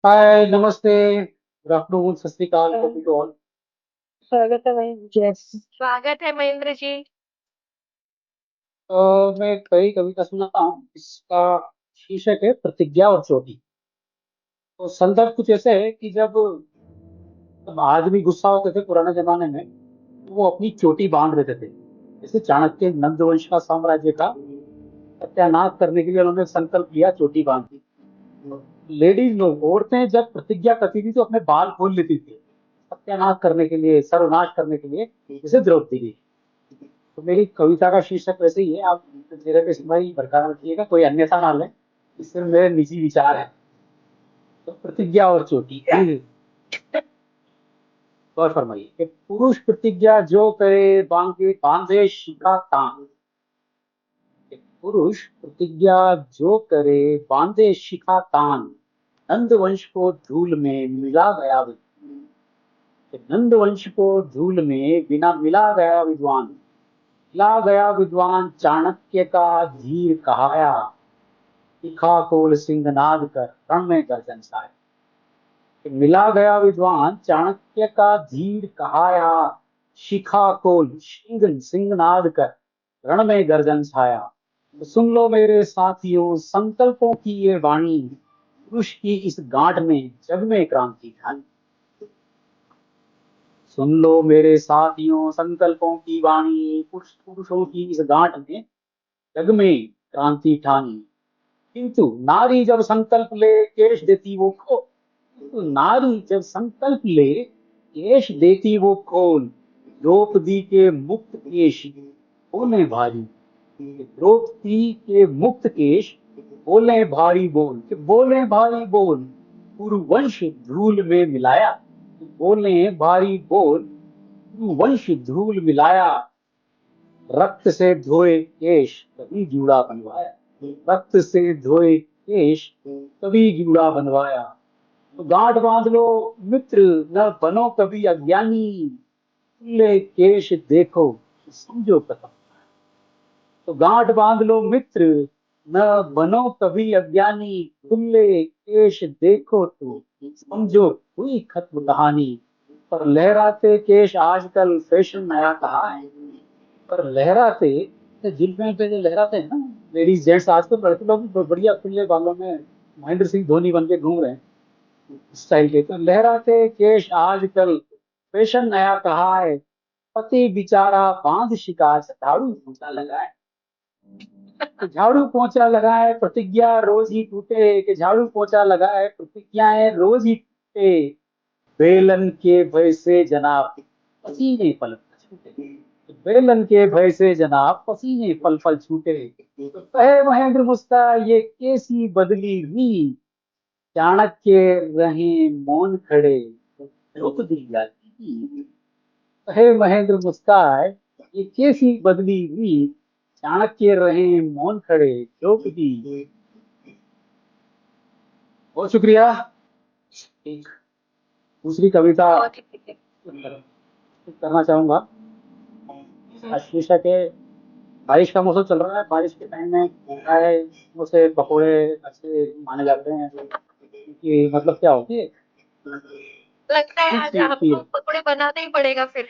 हाय, नमस्ते, good afternoon, सत श्री अकाल, कॉफी टू ऑल। स्वागत है भाई। यस। स्वागत है महेंद्र जी। मैं कई कविता सुनाता हूँ। इसका शीर्षक है प्रतिज्ञा और चोटी। तो संदर्भ कुछ ऐसे है कि जब आदमी गुस्सा होते थे पुराने जमाने में, तो वो अपनी चोटी बांध लेते थे। जैसे चाणक्य नंद वंश का साम्राज्य का सत्यानाश करने के लिए उन्होंने संकल्प लिया, चोटी बांध दी। लेडीज लोग, औरतें जब प्रतिज्ञा करती थी तो अपने बाल खोल लेती थी, सत्यानाश करने के लिए, सर्वनाश करने के लिए, जैसे द्रौपदी की। तो मेरी कविता का शीर्षक वैसे ही है, आप मेरे पे इसमें बरकरार रखिएगा, कोई अन्यथा ना लें। इससे मेरे निजी विचार है। तो प्रतिज्ञा और चोटी। गौर फरमाइए कि पुरुष प्रतिज्ञा जो करे बांधे बांधे शिखा तान। एक पुरुष प्रतिज्ञा जो करे बांधे शिखा तान। नंद वंश को धूल में मिला गया नंद वंश को धूल में बिना मिला गया विद्वान। मिला गया विद्वान चाणक्य का धीर कहाया। शिखा कोल सिंहनाद कर रण में गर्जन छाए। मिला गया विद्वान चाणक्य का धीर कहाया। शिखा कोल सिंहनाद कर रण में गर्जन छाया। तो सुन लो मेरे साथियों संकल्पों की ये वाणी। पुरुष की इस गांठ में जग में क्रांति ठानी। सुन लो मेरे साथियों संकल्पों की वाणी। पुरुषों की इस गांठ में जग में क्रांति ठानी। किंतु नारी जब संकल्प ले केश देती वो खो। किंतु नारी जब संकल्प ले केश देती वो खोल। द्रौपदी के मुक्त केश बोले भारी। द्रौपदी के मुक्त केश बोले भारी बोल, कि बोले भारी बोल कुरुवंश धूल में मिलाया। बोले भारी बोल कुरुवंश धूल मिलाया। रक्त से धोए केश कभी जूड़ा बनवाया। रक्त से धोए केश कभी जूड़ा बनवाया। तो गांठ बांध लो मित्र, न बनो कभी अज्ञानी। खुले केश देखो समझो कथम। तो गांठ बांध लो मित्र, न बनो कभी अज्ञानी। खुले केश देखो तो समझो हुई खत्म कहानी। पर लहराते केश आजकल फैशन नया कहा है। पर लहराते, जींस पैंट पे जो लहराते हैं ना लेडीज जेंट्स, आजकल लड़के लोग भी बढ़िया खुले बालों में महेंद्र सिंह धोनी बन के घूम रहे हैं स्टाइल के। तो लहराते केश आजकल फैशन नया कहा है। पति बेचारा बांध शिकार झाड़ू पोंछा लगाए। तो झाड़ू पोंछा लगाए प्रतिज्ञा रोज ही टूटे, कि झाड़ू पोंछा लगाए प्रतिज्ञाएं रोज ही टूटे। बेलन के भय से जनाब पसीने पल पल छूटे। बेलन के भय से जनाब पसीने पल पल छूटे। तो कहे महेंद्र मुस्का ये कैसी बदली हुई। चाणक्य रहे मौन खड़े द्रौपदी गाती। कहे महेंद्र मुस्काए ये कैसी बदली हुई। चाणक्य रहे मौन खड़े द्रौपदी। बहुत शुक्रिया। एक दूसरी कविता बहुत ही करना चाहूंगा। शीर्षक है, बारिश का मौसम चल रहा है, बारिश के टाइम में चाय से पकोड़े अच्छे माने जाते हैं। कि मतलब क्या होती है, लगता है आज खूबसूरती हमको है। पकौड़े बनाना ही पड़ेगा फिर।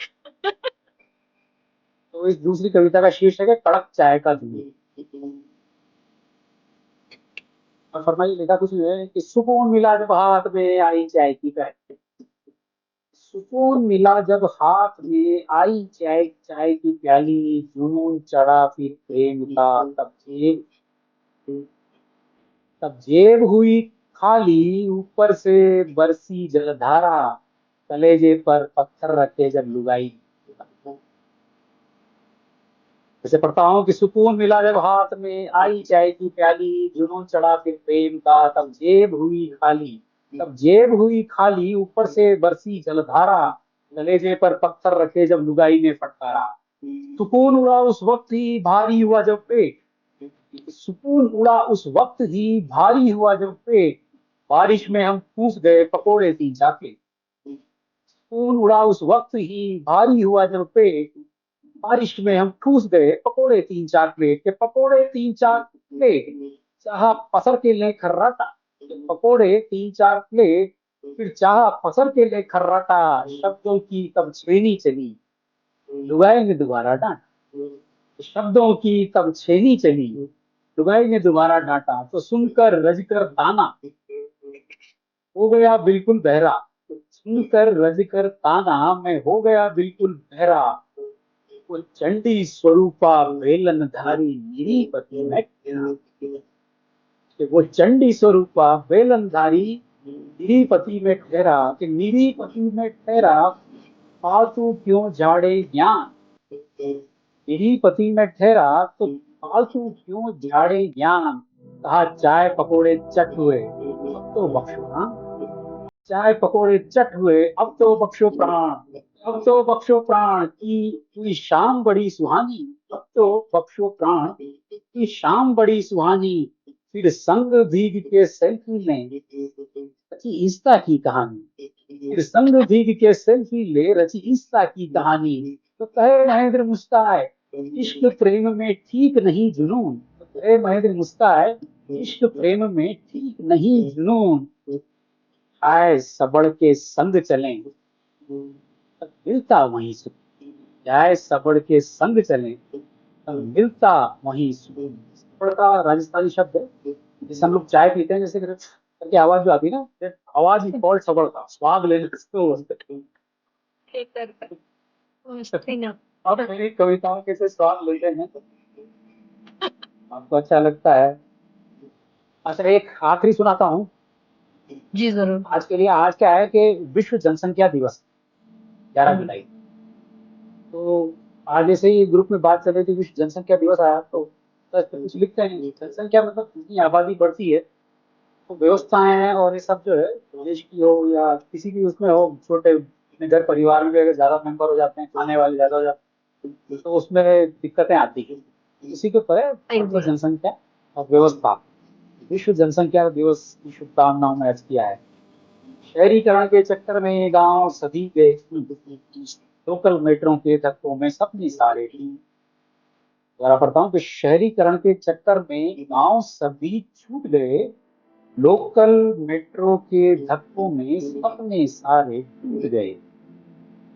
तो इस दूसरी कविता का शीर्षक है कड़क चाय का दूध। और फरमाइए, लिखा कुछ है कि सुकून मिला जब हाथ में आई चाय की प्याली। सुकून मिला जब हाथ में आई चाय चाय की प्याली। जुनून चढ़ा फिर प्रेम का तब जेब हुई खाली। ऊपर से बरसी जलधारा। कलेजे पर पत्थर रखे जब लुगाई। जैसे पढ़ता हूँ कि सुकून मिला जब हाथ में आई चाय की प्याली। जुनून चढ़ा फिर प्रेम का तब जेब हुई खाली। ऊपर से बरसी जलधारा। कलेजे पर पत्थर रखे जब लुगाई ने फटकारा। सुकून उड़ा उस वक्त ही भारी हुआ जब पेट। सुकून उड़ा उस वक्त ही भारी हुआ जब पेट। बारिश में हम फूस गए पकोड़े तीन चार प्लेट। सुकून उड़ा उस वक्त ही भारी हुआ जब पेट। बारिश में हम ठूस गए पकोड़े तीन चार प्लेट, के पकोड़े तीन चार प्लेट। चाह पसर के लें खर्राटा। पकोड़े 3-4 प्लेट, फिर चाह पसर के ले खर्राटा, शब्दों की तब छेनी चली, लुगाई ने दोबारा डांटा। शब्दों की तब छेनी चली, लुगाई ने दोबारा डांटा, तो सुनकर रजकर ताना, हो गया बिल्कुल बहरा। सुनकर रजकर ताना, मैं हो गया बिल्कुल बहरा। वो चंडी स्वरूपा वेलन धारी निरीपति में ठहरा। कि वो चंडी स्वरूपा वेलनधारी निरीपति में ठहरा, कि निरीपति में ठहरा, फालतू क्यों झाड़े ज्ञान। निरीपति में ठहरा तो फालतू क्यों झाड़े ज्ञान। कहा चाय पकोड़े चट हुए, अब तो बख्शो प्राण। चाय पकोड़े चट हुए, अब तो बख्शो प्राण। अब तो बख्शो प्राण की शाम बड़ी सुहानी। अब तो बख्शो प्राण की शाम बड़ी सुहानी। फिर संग भीग के सेल्फी लें, रची इंस्टा की कहानी। फिर संग भीग के सेल्फी ले, रची इंस्टा की कहानी। तो कहे महेंद्र मुस्काए, इश्क प्रेम में ठीक नहीं जुनून। तो कहे महेंद्र मुस्काए, इश्क प्रेम में ठीक नहीं जुनून। आए सबड़ के संग चलें, तब मिलता वहीं सुकून। जाए सबड़ के संग चलें, तब मिलता वहीं सुकून। सबड़ का राजस्थानी शब्द है, जैसे हम लोग चाय पीते हैं, जैसे करके आवाज जो आती है ना, that आवाज ही कॉल्ड सबड़ का स्वाद लेने को। ठीक है मस्ती ना और मेरी कविताओं के से स्वाद लेते हैं, आपको अच्छा लगता है। अच्छा, एक आखिरी सुनाता हूँ जी जरूर। आज के लिए। आज क्या है कि विश्व जनसंख्या दिवस 11 जुलाई। तो आज जैसे ही ग्रुप में बात चल रही थी, विश्व जनसंख्या दिवस आया, तो बस कुछ लिखते हैं। जनसंख्या मतलब जितनी आबादी बढ़ती है, तो व्यवस्थाएं और ये सब जो है, देश की हो या किसी भी उसमें हो, छोटे अपने घर परिवार में भी अगर ज्यादा मेंबर हो जाते हैं, खाने वाले ज्यादा हो जाते हैं, तो उसमें दिक्कतें आती है। इसी के ऊपर है बढ़ती जनसंख्या और व्यवस्था। विश्व जनसंख्या दिवस की शुभकामनाओं में अर्ज किया है। शहरीकरण के चक्कर में गांव सभी गए, लोकल मेट्रो के धक्कों में सपने सारे। दोबारा पढ़ता हूँ कि शहरीकरण के चक्कर में गांव सभी छूट गए, लोकल मेट्रो के धक्कों में सपने सारे टूट गए।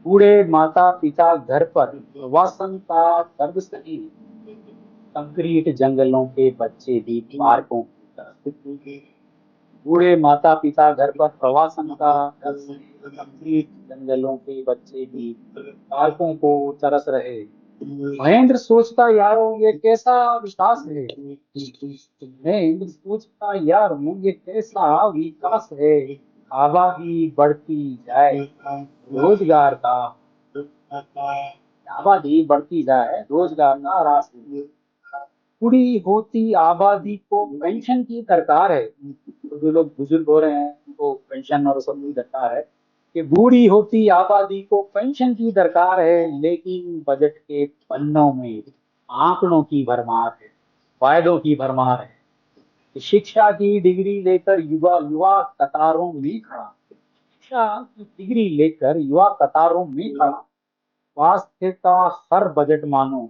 बूढ़े माता पिता घर पर, प्रवासन का दर्द सही, कंक्रीट जंगलों के बच्चे भी पार्कों की तरफ। बूढ़े माता पिता घर पर, प्रवासन का दर्द सही, कंक्रीट जंगलों के बच्चे भी पार्कों को तरस रहे। महेंद्र सोचता यारों ये कैसा विकास है। महेंद्र सोचता यारों ये कैसा विकास है। आबादी बढ़ती जाए, रोजगार का आबादी बढ़ती जाए, रोजगार का रास्ता। पूरी होती आबादी को पेंशन की दरकार है। तो जो लोग बुजुर्ग हो रहे हैं उनको पेंशन और सब की दरकार है। कि बूढ़ी होती आबादी को पेंशन की दरकार है, लेकिन बजट के पन्नों में आंकड़ों की भरमार है, वायदों की भरमार है। कि शिक्षा की डिग्री लेकर युवा युवा कतारों में खड़ा, शिक्षा की डिग्री लेकर युवा कतारों में खड़ा। स्वास्थ्य का हर बजट मानो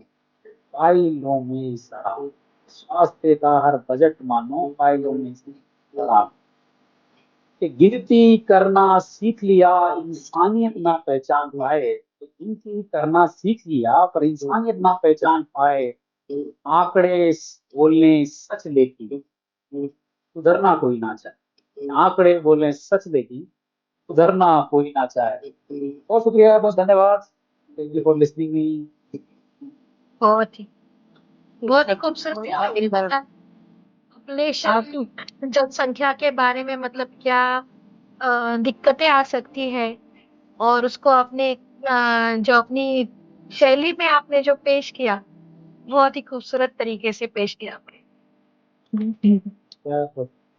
फाइलों में सड़ा। स्वास्थ्य का हर बजट मानो फाइलों में सड़ा। कि गिनती करना सीख लिया, इंसानियत ना पहचान पाए। तो गिनती करना सीख लिया पर इंसानियत ना पहचान पाए। आंकड़े बोलने सच लेकिन सुधरना कोई ना चाहे। आंकड़े बोले सच लेकिन सुधरना कोई ना चाहे। बहुत शुक्रिया, बहुत धन्यवाद। Thank you for listening me. बहुत ही खूबसूरत आपने बताया पॉपुलेशन जनसंख्या के बारे में, मतलब क्या दिक्कतें आ सकती है, और उसको आपने जो अपनी शैली में आपने जो पेश किया, बहुत ही खूबसूरत तरीके से पेश किया आपने। क्या